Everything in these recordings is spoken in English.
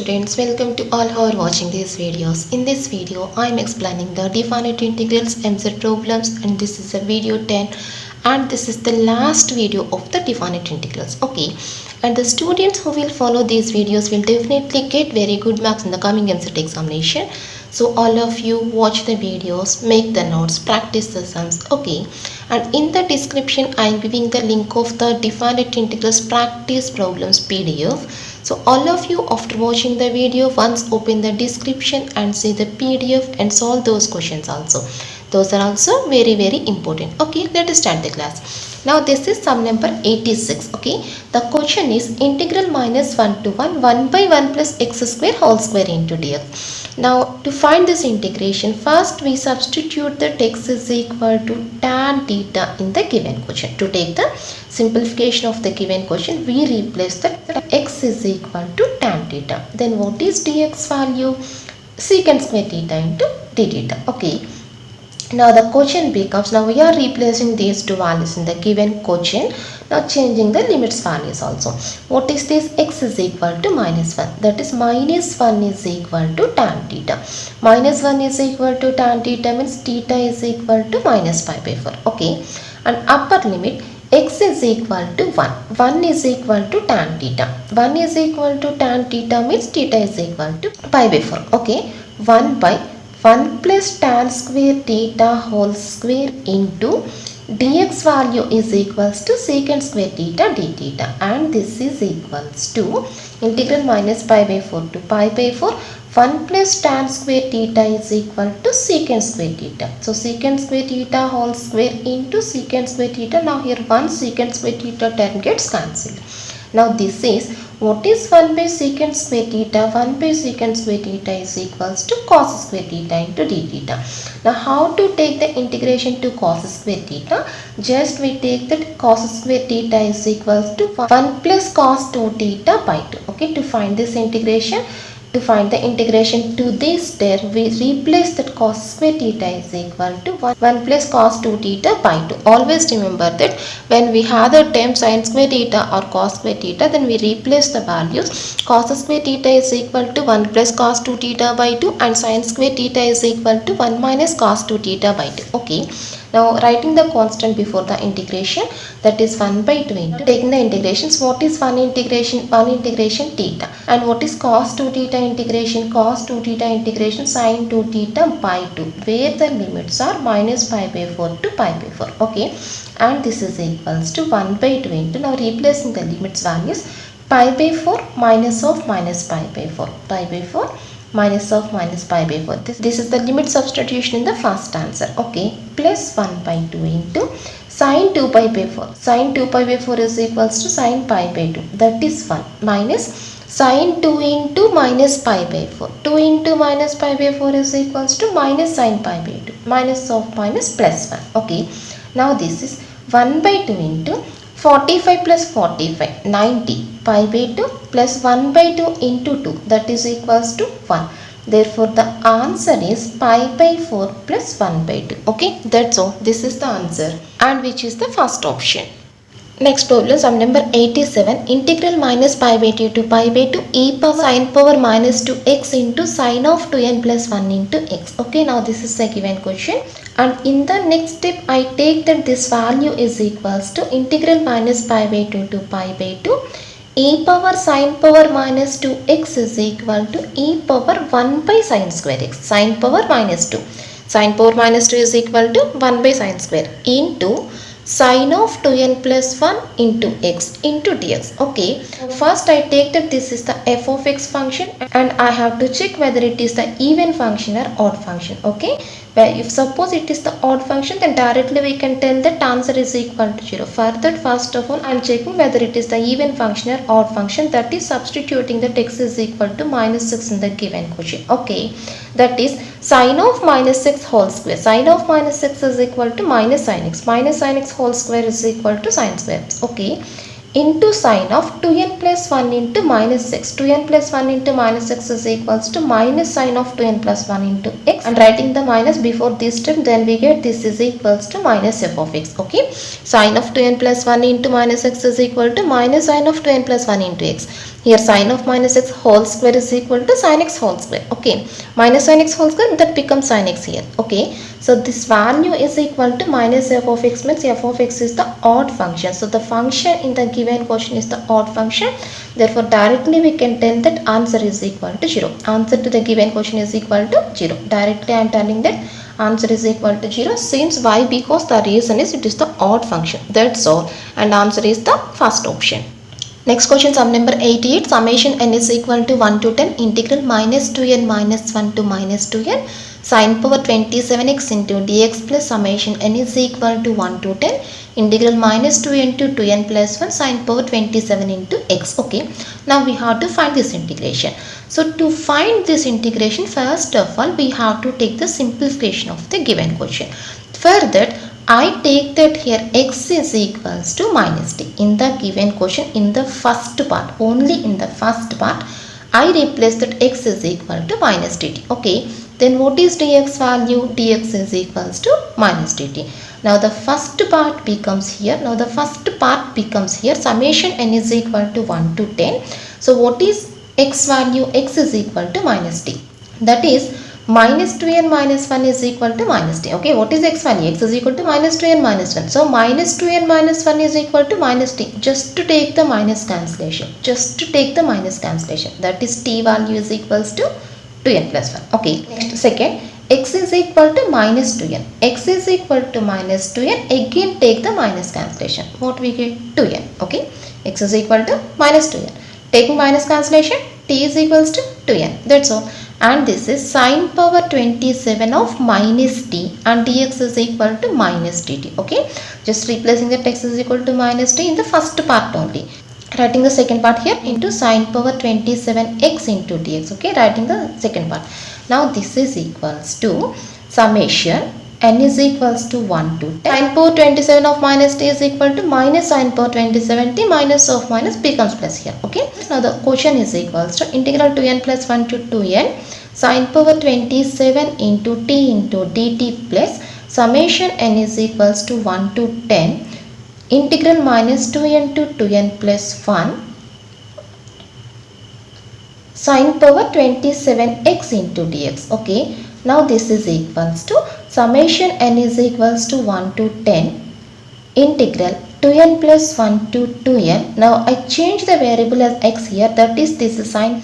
students, welcome to all who are watching these videos. In this video, I am explaining the definite integrals, MZ problems, and this is a video 10 and this is the last video of the definite integrals. Okay, and the students who will follow these videos will definitely get very good marks in the coming MZ examination. So all of you watch the videos, make the notes, practice the sums. Okay, and in the description I am giving the link of the definite integrals practice problems PDF. So all of you, after watching the video, once open the description and see the PDF and solve those questions also. Those are also very important. Okay, let us start the class. Now this is sum number 86. Okay, the question is integral minus 1 to 1 by 1 plus x square whole square into dx. Now to find this integration, first we substitute that x is equal to tan theta in the given question. To take the simplification of the given question, we replace that x is equal to tan theta. Then what is dx value? Secant square theta into d theta. Okay. Now the question becomes, now we are replacing these two values in the given question. Now changing the limits values also. What is this? X is equal to minus 1. That is minus 1 is equal to tan theta. Minus 1 is equal to tan theta means theta is equal to minus pi by 4. Okay. And upper limit x is equal to 1. 1 is equal to tan theta. 1 is equal to tan theta means theta is equal to pi by 4. Okay. 1 by 1 plus tan square theta whole square into dx value is equals to secant square theta d theta, and this is equals to integral minus pi by 4 to pi by 4. 1 plus tan square theta is equal to secant square theta. So secant square theta whole square into secant square theta. Now here 1 secant square theta term gets cancelled. Now this is, what is 1 by secant square theta? 1 by secant square theta is equals to cos square theta into d theta. Now how to take the integration to cos square theta? Just we take that cos square theta is equals to 1 plus cos 2 theta by 2. Okay, to find this integration, to find the integration to this term, we replace that cos square theta is equal to 1 plus cos 2 theta by 2. Always remember that when we have the term sin square theta or cos square theta, then we replace the values. Cos square theta is equal to 1 plus cos 2 theta by 2 and sin square theta is equal to 1 minus cos 2 theta by 2. Okay. Now writing the constant before the integration, that is 1 by 2 into taking the integrations. What is 1 integration? 1 integration theta. And what is cos 2 theta integration? Cos 2 theta integration sin 2 theta by 2, where the limits are minus pi by 4 to pi by 4. Okay. And this is equals to 1 by 2 into, now replacing the limits values, pi by 4 minus of minus pi by 4. Pi by 4 minus of minus pi by 4. This is the limit substitution in the first answer. Okay, plus 1 by 2 into sin 2 pi by 4. Sin 2 pi by 4 is equals to sin pi by 2. That is 1 minus sin 2 into minus pi by 4. 2 into minus pi by 4 is equals to minus sin pi by 2. Minus of minus plus 1. Okay, now this is 1 by 2 into 45 plus 45, 90, pi by 2 plus 1 by 2 into 2, that is equals to 1. Therefore, the answer is pi by 4 plus 1 by 2. Okay, that's all. This is the answer, and which is the first option. Next problem, sum number 87. Integral minus pi by 2 to pi by 2 e power sin power minus 2x into sin of 2n plus 1 into x. Okay, now this is a given question. And in the next step, I take that this value is equals to integral minus pi by 2 to pi by 2 e power sin power minus 2x is equal to e power 1 by sin square x. Sin power minus 2. Sin power minus 2 is equal to 1 by sin square into sin of 2n plus 1 into x into dx. Okay, first I take that this is the f of x function and I have to check whether it is the even function or odd function. Okay, where if suppose it is the odd function, then directly we can tell that answer is equal to 0. For that, first of all I am checking whether it is the even function or odd function, that is substituting that x is equal to minus 6 in the given question. Okay, that is sin of minus 6 whole square. Sin of minus 6 is equal to minus sin x. Minus sin x whole square is equal to sin square x. Okay, into sin of 2n plus 1 into minus 6. 2n plus 1 into minus 6 is equals to minus sin of 2n plus 1 into x. And writing the minus before this term, then we get this is equals to minus f of x. Okay, sin of 2n plus 1 into minus x is equal to minus sin of 2n plus 1 into x. Here sin of minus x whole square is equal to sin x whole square. Okay, minus sin x whole square, that becomes sin x here. Okay, so this value is equal to minus f of x, means f of x is the odd function. So the function in the given question is the odd function. Therefore directly we can tell that answer is equal to 0. Answer to the given question is equal to 0. Directly I am telling that answer is equal to 0. Since why? Because the reason is it is the odd function. That's all. And answer is the first option. Next question, sum number 88. Summation n is equal to 1 to 10 integral minus 2n minus 1 to minus 2n sin power 27x into dx plus summation n is equal to 1 to 10 integral minus 2n to 2n plus 1 sin power 27 into x. Okay, now we have to find this integration. So to find this integration, first of all we have to take the simplification of the given question. For that I take that here x is equals to minus t in the given question. In the first part, only in the first part, I replace that x is equal to minus dt. Okay, then what is dx value? Dx is equals to minus dt. Now the first part becomes here. Now the first part becomes here. Summation n is equal to 1 to 10. So what is x value? X is equal to minus t. That is minus 2n minus 1 is equal to minus t. Okay, what is x value? X is equal to minus 2n minus 1. So minus 2n minus 1 is equal to minus t. Just to take the minus cancellation. Just to take the minus cancellation. That is t value is equals to 2n plus 1. Okay, next second, x is equal to minus 2n. X is equal to minus 2n. Again take the minus cancellation. What we get? 2n. Okay, x is equal to minus 2n. Taking minus cancellation, t is equals to 2n. That's all. And this is sin power 27 of minus t and dx is equal to minus dt. Okay, just replacing the x is equal to minus t in the first part only. Writing the second part here into sin power 27x into dx. Okay, writing the second part. Now this is equals to summation n is equals to 1 to 10. Sin power 27 of minus t is equal to minus sin power 27 t minus of minus becomes plus here. Okay, now the quotient is equals to integral 2n plus 1 to 2n sin power 27 into t into dt plus summation n is equals to 1 to 10 integral minus 2n to 2n plus 1 sin power 27x into dx. Okay, now this is equals to summation n is equals to 1 to 10 integral 2n plus 1 to 2n. Now I change the variable as x here. That is, this is sin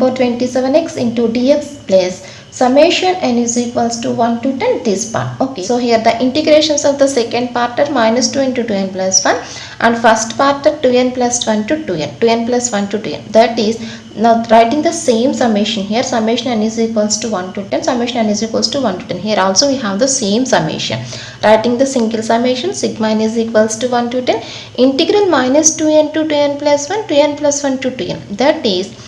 power 27x into dx plus summation n is equals to 1 to 10 this part. Okay, so here the integrations of the second part are minus 2 into 2n plus 1 and first part are 2n plus 1 to 2n, 2n plus 1 to 2n. That is, now writing the same summation here, summation n is equals to 1 to 10, summation n is equals to 1 to 10. Here also we have the same summation. Writing the single summation, sigma n is equals to 1 to 10 integral minus 2n to 2n plus 1, 2n plus 1 to 2n. That is,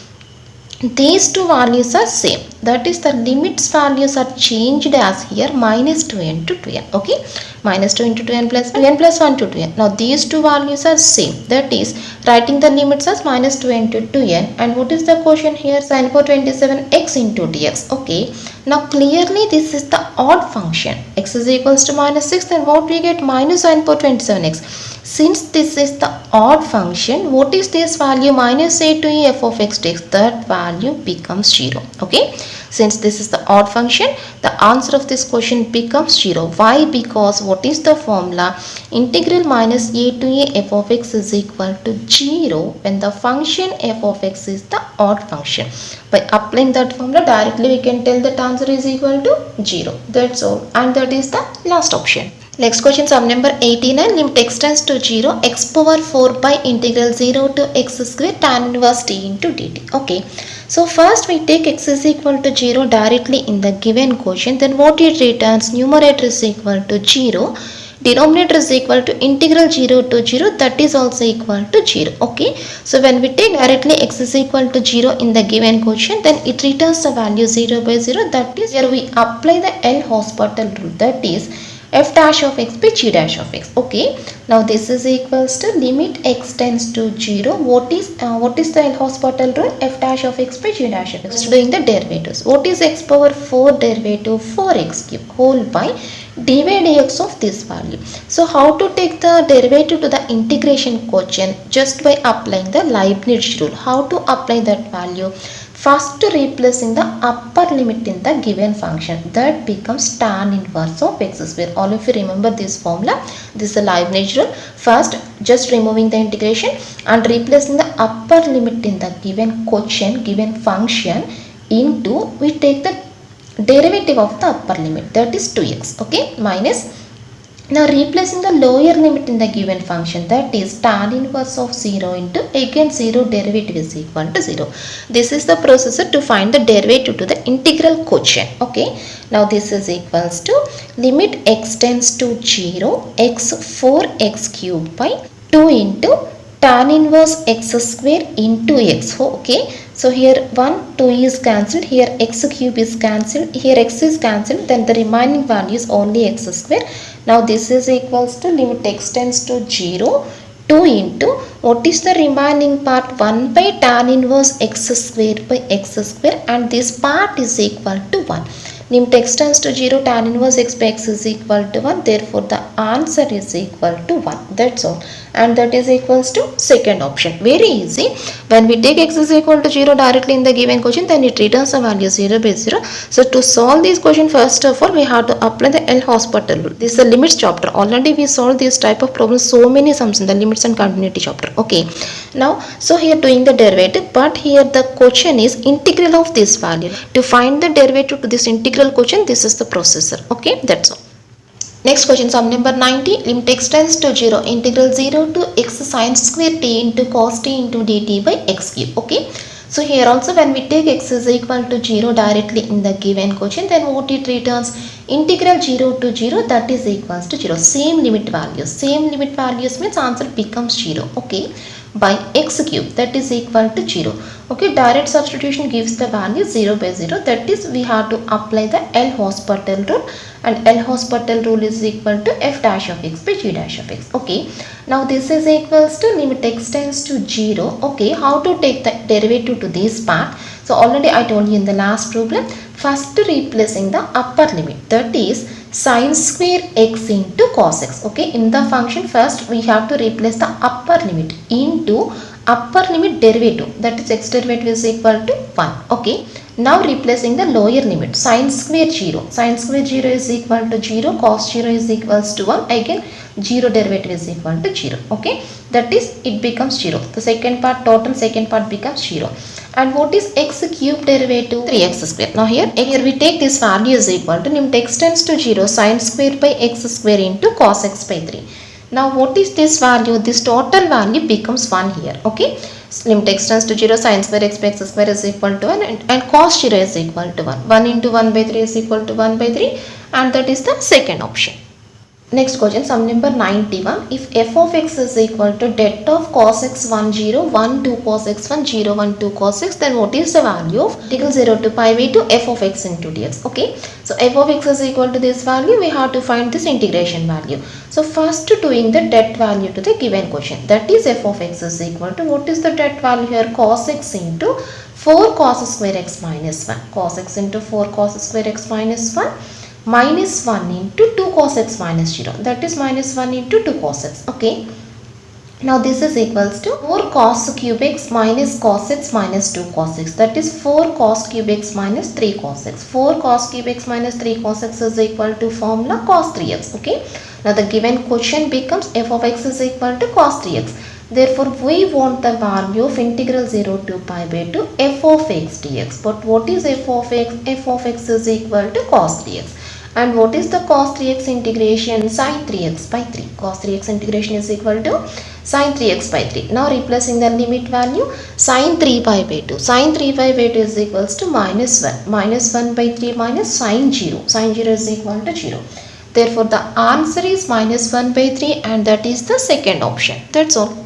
these two values are same. That is, the limits values are changed as here minus 2n to 2n. Okay, minus 2 into 2n plus 1 to 2n. Now these two values are same. That is, writing the limits as minus 2n to 2n. And what is the quotient here? Sin power 27x into dx. Okay, now clearly this is the odd function. X is equals to minus 6. Then what we get? Minus sin power 27x. Since this is the odd function, what is this value? Minus a to e f of x dx. That value becomes 0. Okay, since this is the odd function, the answer of this question becomes 0. Why? Because what is the formula? Integral minus a to e f of x is equal to 0 when the function f of x is the odd function. By applying that formula, directly we can tell that answer is equal to 0. That's all, and that is the last option. Next question, sum number 89. Limit x tends to 0, x power 4 by integral 0 to x square tan inverse t into dt. Okay, so first we take x is equal to 0 directly in the given question. Then what it returns? Numerator is equal to 0, denominator is equal to integral 0 to 0, that is also equal to 0. Okay, so when we take directly x is equal to 0 in the given question, then it returns the value 0 by 0. That is, here we apply the L'Hospital rule. That is, f dash of x by g dash of x. Okay, now this is equals to limit x tends to 0. What is the L'Hopital rule? F dash of x by g dash of x. Just doing the derivatives. What is x power 4 derivative 4x cube whole by dy dx of this value? So how to take the derivative to the integration quotient? Just by applying the Leibniz rule. How to apply that value? First, replacing the upper limit in the given function, that becomes tan inverse of x square. All of you remember this formula. This is the Leibniz rule. First, just removing the integration and replacing the upper limit in the given quotient, given function into, we take the derivative of the upper limit, that is 2x. Okay, minus. Now replacing the lower limit in the given function, that is tan inverse of 0 into again 0 derivative is equal to 0. This is the procedure to find the derivative to the integral quotient. Okay, now this is equals to limit x tends to 0 x 4x cube by 2 into tan inverse x square into x. Okay, so here 1 2 is cancelled, here x cube is cancelled, here x is cancelled, then the remaining value is only x square. Now this is equals to limit x tends to 0 2 into what is the remaining part, 1 by tan inverse x square by x square, and this part is equal to 1. Limit x tends to 0, tan inverse x by x is equal to 1. Therefore the answer is equal to 1. That's all. And that is equals to second option. Very easy. When we take x is equal to 0 directly in the given question, then it returns the value 0 by 0. So to solve this question, first of all we have to apply the L'Hopital rule. This is the limits chapter. Already we solved this type of problems, so many sums in the limits and continuity chapter. Okay, now so here doing the derivative, but here the question is integral of this value. To find the derivative to this integral quotient, this is the procedure. Okay, that's all. Next question, sum number 90. Limit x tends to 0 integral 0 to x sin square t into cos t into dt by x cube. Okay, so here also when we take x is equal to 0 directly in the given quotient, then what it returns? Integral 0 to 0, that is equals to 0. Same limit values. Same limit values means answer becomes 0. Okay, by x cube, that is equal to 0. Okay, direct substitution gives the value 0 by 0. That is, we have to apply the L'Hopital rule, and L'Hopital rule is equal to f dash of x by g dash of x. Okay, now this is equals to limit x tends to 0. Okay, how to take the derivative to this part? So already I told you in the last problem. First, replacing the upper limit, that is sin square x into cos x. Okay, in the function first we have to replace the upper limit into upper limit derivative, that is x derivative is equal to 1. Okay, now replacing the lower limit, sin square 0. Sin square 0 is equal to 0, cos 0 is equals to 1. Again 0 derivative is equal to 0. Okay, that is it becomes 0. The second part, total second part becomes 0. And what is x cube derivative? 3x square. Now here we take this value is equal to limit x tends to 0 sin square by x square into cos x by 3. Now what is this value? This total value becomes 1 here. Okay, so limit x tends to 0 sin square x by x square is equal to 1, and cos 0 is equal to 1. 1 into 1 by 3 is equal to 1 by 3, and that is the second option. Next question, sum number 91. If f of x is equal to det of cos x 1 0 1 2 cos x 1 0 1 2 cos x, then what is the value of integral 0 to pi by 2 f of x into dx? Okay, so f of x is equal to this value, we have to find this integration value. So first doing the det value to the given quotient, that is f of x is equal to, what is the det value here? Cos x into 4 cos square x minus 1. Cos x into 4 cos square x minus 1 minus 1 into 2 cos x minus 0, that is minus 1 into 2 cos x. Okay, now this is equals to 4 cos cube x minus cos x minus 2 cos x, that is 4 cos cube x minus 3 cos x. 4 cos cube x minus 3 cos x is equal to formula cos 3x. Okay, now the given quotient becomes f of x is equal to cos 3x. Therefore we want the value of integral 0 to pi by 2 f of x dx. But what is f of x? F of x is equal to cos 3x. And what is the cos 3x integration? Sin 3x by 3. Cos 3x integration is equal to sin 3x by 3. Now replacing the limit value, sin 3 pi by 2. Sin 3 pi by 2 is equals to minus 1. Minus 1 by 3 minus sin 0. Sin 0 is equal to 0. Therefore the answer is minus 1 by 3, and that is the second option. That's all.